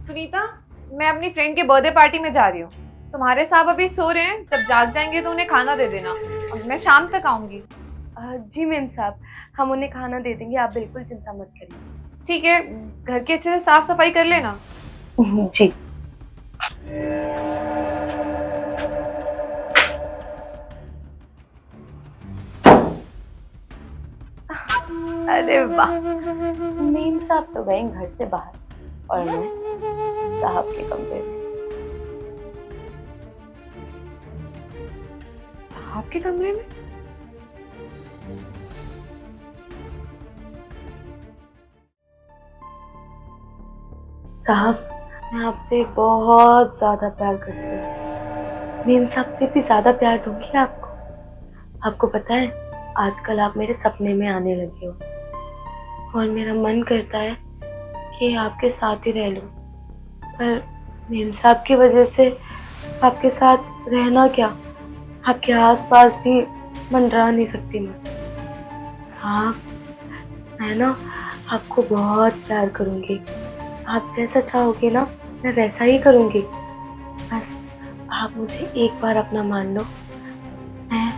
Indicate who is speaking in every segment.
Speaker 1: सुनीता, मैं अपनी फ्रेंड के बर्थडे पार्टी में जा रही हूँ। तुम्हारे साहब अभी सो रहे हैं, जब जाग जाएंगे तो उन्हें खाना दे देना और मैं शाम तक आऊंगी।
Speaker 2: जी मेम साहब, हम उन्हें खाना दे देंगे, आप बिल्कुल चिंता मत करिए।
Speaker 1: ठीक है, घर की अच्छे से साफ सफाई कर लेना।
Speaker 2: जी। अरे वाह, मेम साहब तो गए घर से बाहर और मैं साहब के कमरे में।
Speaker 1: साहब के कमरे में?
Speaker 2: साहब, मैं आपसे बहुत ज्यादा प्यार करती हूँ। मेम साहब से भी ज्यादा प्यार दूंगी आपको। आपको पता है, आजकल आप मेरे सपने में आने लगे हो और मेरा मन करता है कि आपके साथ ही रह लूं, पर मेम साहब की वजह से आपके साथ रहना क्या, आपके आसपास भी मंडरा नहीं सकती मैं। साहब, मैं ना आपको बहुत प्यार करूंगी। आप जैसा चाहोगे ना, मैं वैसा ही करूंगी। बस आप मुझे एक बार अपना मान लो, मैं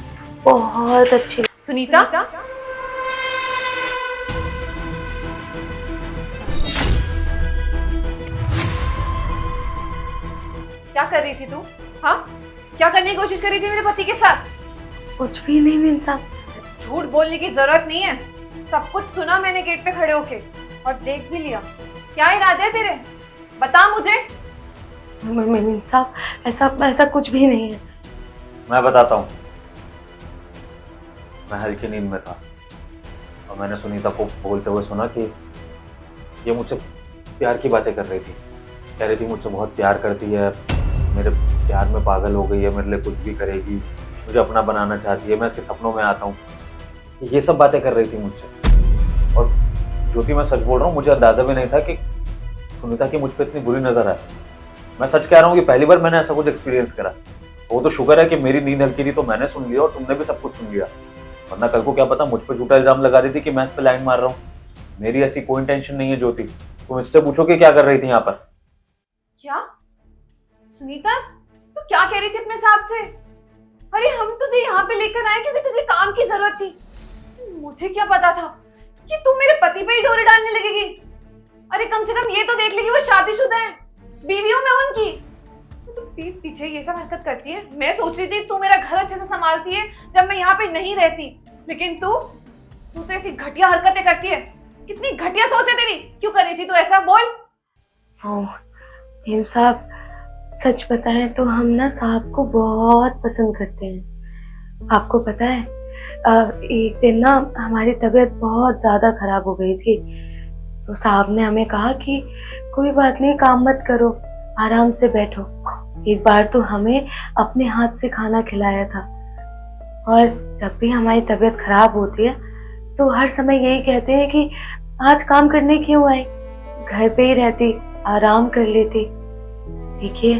Speaker 2: बहुत अच्छी।
Speaker 1: सुनीता, क्या कर रही थी तू? हाँ, क्या करने की कोशिश कर रही थी मेरे पति के साथ?
Speaker 2: कुछ भी नहीं मेम साहब।
Speaker 1: झूठ बोलने की जरूरत नहीं है। सब कुछ सुना मैंने गेट पे खड़े होके और देख भी लिया। क्या इरादे है तेरे? बता मुझे।
Speaker 2: मेम साहब, ऐसा ऐसा कुछ भी नहीं है।
Speaker 3: मैं बताता हूँ। मैं हल्की नींद में था और मैंने सुनीता को बोलते हुए सुना कि ये मुझसे प्यार की बातें कर रही थी। कह रही थी मुझसे बहुत प्यार करती है, मेरे प्यार में पागल हो गई है, मेरे लिए कुछ भी करेगी, मुझे अपना बनाना चाहती है, मैं इसके सपनों में आता हूँ। ये सब बातें कर रही थी मुझसे। और ज्योति, मैं सच बोल रहा हूँ, मुझे अंदाजा भी नहीं था कि सुनीता की मुझ पर इतनी बुरी नजर है। मैं सच कह रहा हूँ कि पहली बार मैंने ऐसा कुछ एक्सपीरियंस करा। वो तो शुक्र है कि मेरी नींद हल्की थी तो मैंने सुन लिया और तुमने भी सब कुछ सुन लिया, वरना कल को क्या पता मुझ पर झूठा इल्जाम लगा रही थी कि मैं इस पे लाइन मार रहा हूँ। मेरी ऐसी कोई इंटेंशन नहीं है ज्योति, तुम इससे पूछो कि क्या कर रही थी यहाँ पर।
Speaker 1: क्या? सुनीता, तू क्या कह रही थी अपने साहब से? अरे हम तुझे यहाँ पे लेकर आए क्योंकि तुझे काम की जरूरत थी। मुझे क्या पता था कि तू मेरे पति पे ही डोरे डालने लगेगी। अरे कम से कम ये तो देख ले कि वो शादीशुदा है, बीवी हूं मैं उनकी। तू पीठ पीछे ये सब हरकत करती है। मैं सोच रही थी तू मेरा घर अच्छे से संभालती है जब मैं यहाँ पे नहीं रहती, लेकिन तू तो ऐसी घटिया हरकतें करती है। कितनी घटिया सोच है तेरी। क्यों कर रही थी तू ऐसा? बोल।
Speaker 2: मेम साहब, सच बताएं तो हम ना साहब को बहुत पसंद करते हैं। आपको पता है, एक दिन ना हमारी तबीयत बहुत ज्यादा खराब हो गई थी, तो साहब ने हमें कहा कि कोई बात नहीं, काम मत करो, आराम से बैठो। एक बार तो हमें अपने हाथ से खाना खिलाया था। और जब भी हमारी तबीयत खराब होती है तो हर समय यही कहते हैं कि आज काम करने क्यों आई, घर पे ही रहती, आराम कर लेती। देखिए,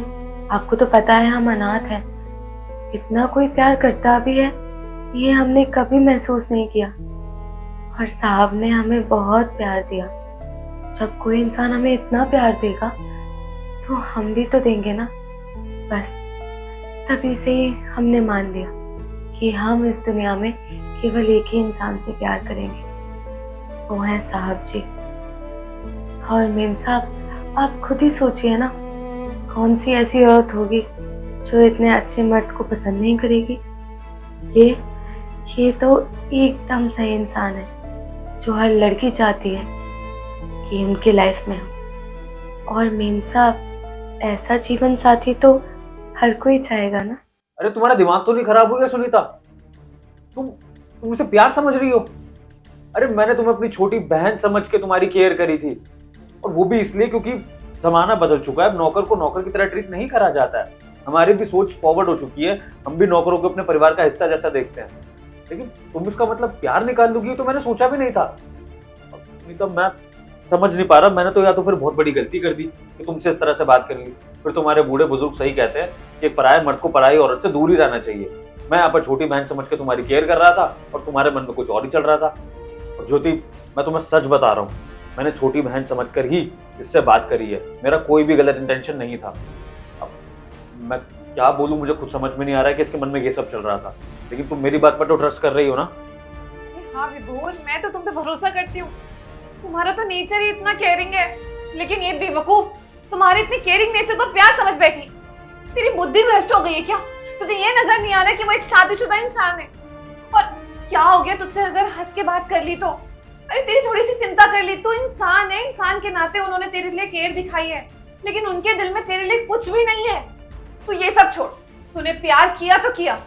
Speaker 2: आपको तो पता है हम अनाथ हैं, इतना कोई प्यार करता भी है ये हमने कभी महसूस नहीं किया। और साहब ने हमें बहुत प्यार दिया। जब कोई इंसान हमें इतना प्यार देगा तो हम भी तो देंगे ना। बस तभी से ही हमने मान लिया कि हम इस दुनिया में केवल एक ही इंसान से प्यार करेंगे, वो है साहब जी। और मेम साहब, आप खुद ही सोचिए ना, कौन सी ऐसी औरत होगी जो इतने अच्छे मर्द को पसंद नहीं करेगी। ये तो एकदम सही इंसान है जो हर लड़की चाहती है कि उनकी लाइफ में हो। और मेम साहब, ऐसा जीवन साथी तो हर कोई चाहेगा ना।
Speaker 3: अरे तुम्हारा दिमाग तो नहीं खराब हो गया सुनीता? तुम उसे प्यार समझ रही हो? अरे मैंने तुम्हें अपनी छोटी बहन समझ के तुम्हारी केयर करी थी, और वो भी इसलिए क्योंकि जमाना बदल चुका है। अब नौकर को नौकर की तरह ट्रीट नहीं करा जाता है। हमारी भी सोच फॉरवर्ड हो चुकी है, हम भी नौकरों को अपने परिवार का हिस्सा जैसा देखते हैं। लेकिन तुम इसका मतलब प्यार निकाल लोगी, तो मैंने सोचा भी नहीं था। नहीं तो मैं समझ नहीं पा रहा, मैंने तो या तो फिर बहुत बड़ी गलती कर दी कि तुमसे इस तरह से बात कर ली। फिर तुम्हारे बूढ़े बुजुर्ग सही कहते हैं कि पराये मर्द को पराई औरत से दूर ही रहना चाहिए। मैं यहाँ पर छोटी बहन समझ के तुम्हारी केयर कर रहा था और तुम्हारे मन में कुछ और ही चल रहा था। और ज्योति, मैं तुम्हें सच बता रहा हूँ, मैंने छोटी बहन समझकर ही इससे बात करी है, मेरा कोई भी गलत इंटेंशन नहीं था। अब मैं क्या बोलूं, मुझे खुद समझ में नहीं आ रहा है कि इसके मन में ये सब चल रहा था। लेकिन तुम मेरी बात पर तो ट्रस्ट कर रही हो ना?
Speaker 1: हाँ विभोर, मैं तो तुम पे भरोसा करती हूँ। तुम्हारा तो नेचर ही इतना केयरिंग है, लेकिन ये बेवकूफ तुम्हारे इतने केयरिंग नेचर को प्यार समझ बैठी। तेरी बुद्धि भ्रष्ट हो गई है क्या? तुझे ये नजर नहीं आ रहा कि वो एक शादीशुदा इंसान है? और क्या हो गया तुझसे अगर हंस के बात कर ली तो? अरे तेरी थोड़ी सी चिंता कर ली तो। इंसान है, इंसान के नाते उन्होंने तेरे लिए केयर दिखाई है, लेकिन उनके दिल में तेरे लिए कुछ भी नहीं है। तू ये सब छोड़, तूने प्यार किया तो किया,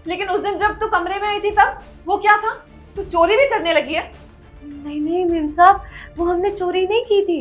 Speaker 1: लेकिन उस दिन जब तू कमरे में आई थी तब वो क्या था? तू चोरी भी करने लगी है?
Speaker 2: नहीं नहीं मेम साहब, वो हमने चोरी नहीं की थी।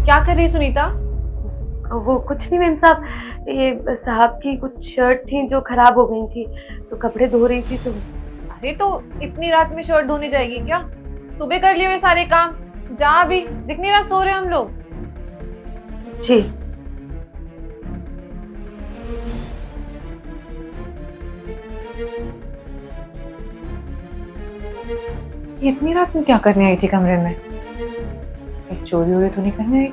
Speaker 1: क्या कर रही सुनीता?
Speaker 2: वो कुछ नहीं मेम साहब, ये साहब की कुछ शर्ट थी जो खराब हो गई थी, तो कपड़े धो रही थी तो।
Speaker 1: अरे तो इतनी रात में शर्ट धोने जाएगी क्या? सुबह कर लिए हुए सारे काम, जा अभी, दिख नहीं रहा सो रहे हम लोग।
Speaker 2: जी।
Speaker 1: इतनी रात में क्या करने आई थी कमरे में? एक चोरी वोरी तो नहीं करने आई?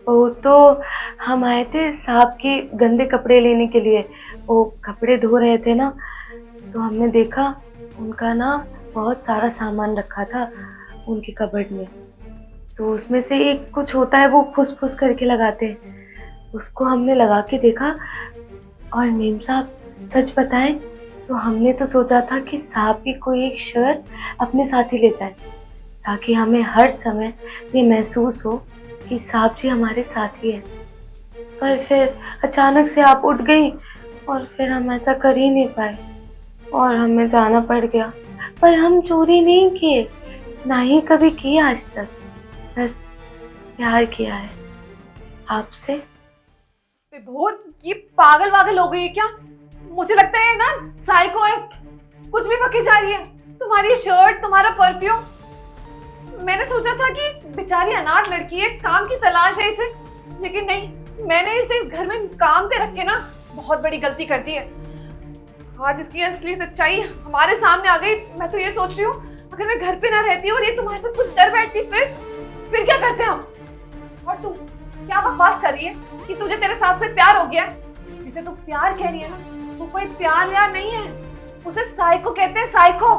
Speaker 2: वो तो हम आए थे साहब के गंदे कपड़े लेने के लिए। वो कपड़े धो रहे थे ना, तो हमने देखा उनका ना बहुत सारा सामान रखा था उनके कबर्ड में। तो उसमें से एक कुछ होता है वो फुस फुस करके लगाते हैं, उसको हमने लगा के देखा। और मेम साहब सच बताएं तो हमने तो सोचा था कि साहब की कोई एक शर्ट अपने साथ ही लेता है, ताकि हमें हर समय ये महसूस हो कि साहब जी हमारे साथ ही है। पर फिर अचानक से आप उठ गई और फिर हम ऐसा कर ही नहीं पाए और हमें जाना पड़ गया। पर हम चोरी नहीं किए, ना ही कभी किया आज तक, बस प्यार किया है आपसे।
Speaker 1: विभोर, ये पागल वागल हो गई है क्या? मुझे लगता है ना साइको है, कुछ भी बकी जा रही है। तुम्हारी शर्ट, तुम्हारा परफ्यूम, मैंने सोचा था कि बेचारी अनाथ लड़की है, काम की तलाश है इसे, लेकिन नहीं, मैंने इसे इस घर में काम पे रख के ना बहुत बड़ी गलती कर दी है। आज इसकी असली सच्चाई हमारे सामने आ गई। मैं तो ये सोच रही हूँ अगर मैं घर पे ना रहती और ये तुम्हारे साथ कुछ डर बैठती फिर क्या करते हम? और तुम क्या बकवास कर रही है कि तुझे तेरे साथ से प्यार हो गया? जिसे तू प्यार कह रही है ना, वो कोई प्यार यार नहीं है, उसे साइको कहते हैं, साइको।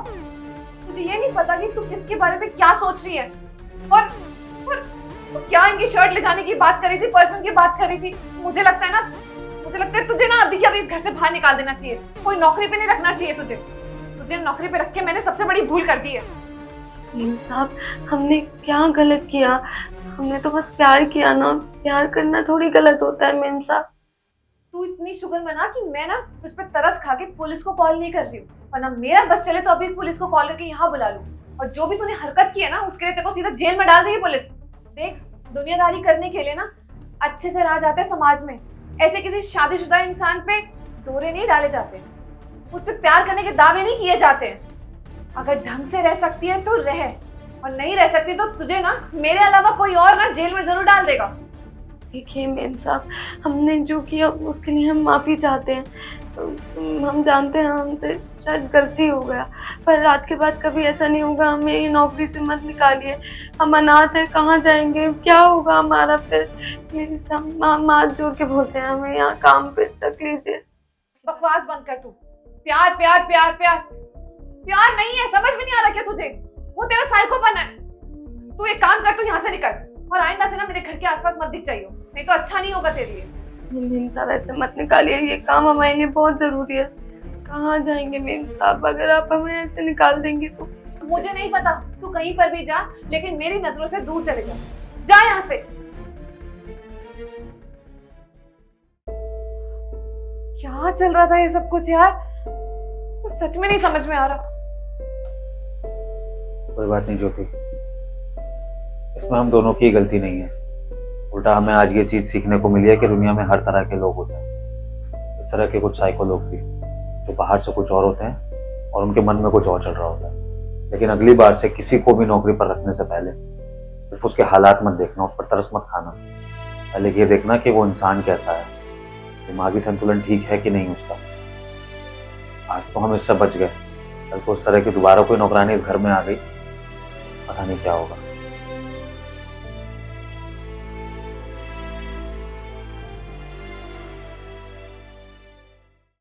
Speaker 1: मुझे ये नहीं पता कि तू किसके बारे में क्या सोच रही है। और तू क्या इनकी शर्ट ले जाने की बात कर रही थी, परफ्यूम की बात कर रही थी? मुझे लगता है तुझे ना अभी के अभी इस घर से बाहर निकाल देना चाहिए। कोई नौकरी पे नहीं रखना चाहिए तुझे नौकरी पे रख के मैंने सबसे बड़ी भूल कर दी है।
Speaker 2: मेम साहब, हमने क्या गलत किया? हमने तो बस प्यार किया ना, प्यार करना थोड़ी गलत होता है मेम साहब।
Speaker 1: तू इतनी शुक्र मना कि मैं ना तुझ पे तरस खा के पुलिस को कॉल नहीं कर रही हूँ, वरना मेरा बस चले तो अभी पुलिस को कॉल करके यहाँ बुला लूँ। और जो भी तूने हरकत की है ना, उसके लिए तेरे को सीधा जेल में डाल देगी पुलिस। देख, दुनियादारी करने के लिए ना अच्छे से रहा जाता है समाज में, ऐसे किसी शादीशुदा इंसान पे डोरे नहीं डाले जाते, उससे प्यार करने के दावे नहीं किए जाते। अगर ढंग से रह सकती है तो रह, और नहीं रह सकती तो तुझे ना मेरे अलावा कोई और ना जेल में जरूर डाल देगा।
Speaker 2: देखिए मेम साहब, हमने जो किया उसके लिए हम माफ़ी चाहते हैं। हम जानते हैं हमसे शायद गलती हो गया, पर आज के बाद कभी ऐसा नहीं होगा। हमें ये नौकरी से मत निकालिए, हम अनाथ हैं, कहाँ जाएंगे, क्या होगा हमारा फिर? मेरी माँ जोड़ के बोलते हैं हमें यहाँ काम पे रख लीजिए।
Speaker 1: बकवास बंद कर तू। प्यार प्यार प्यार प्यार प्यार नहीं है, समझ में नहीं आ रहा क्या तुझे? वो तेरा साइकोपन है। तू एक काम कर, तू यहाँ से निकल और आइंदा से ना मेरे घर के आसपास मत दिख जाइयो, नहीं तो अच्छा नहीं होगा तेरे लिए।
Speaker 2: मेम साहब ऐसे मत निकालिए, ये काम हमारे लिए बहुत जरूरी है। कहाँ जाएंगे मेम साहब अगर आप हमें ऐसे निकाल देंगे तो?
Speaker 1: मुझे नहीं पता, तू कहीं पर भी जा, लेकिन मेरी नजरों से दूर चले जा। जा यहाँ से। क्या चल रहा था ये सब कुछ यार, तो सच में नहीं समझ में आ रहा।
Speaker 3: कोई बात नहीं ज्योति, इसमें हम दोनों की गलती नहीं है। उल्टा हमें आज ये चीज सीखने को मिली है कि दुनिया में हर तरह के लोग होते हैं। इस तरह के कुछ साइको लोग भी, जो बाहर से कुछ और होते हैं और उनके मन में कुछ और चल रहा होता है। लेकिन अगली बार से किसी को भी नौकरी पर रखने से पहले सिर्फ उसके हालात मत देखना, उस पर तरस मत खाना। पहले ये देखना कि वो इंसान कैसा है, दिमागी संतुलन ठीक है कि नहीं उसका। आज तो हम इससे बच गए, कल को उस तरह की दोबारा कोई नौकरानी इस घर में आ गई, पता नहीं क्या होगा।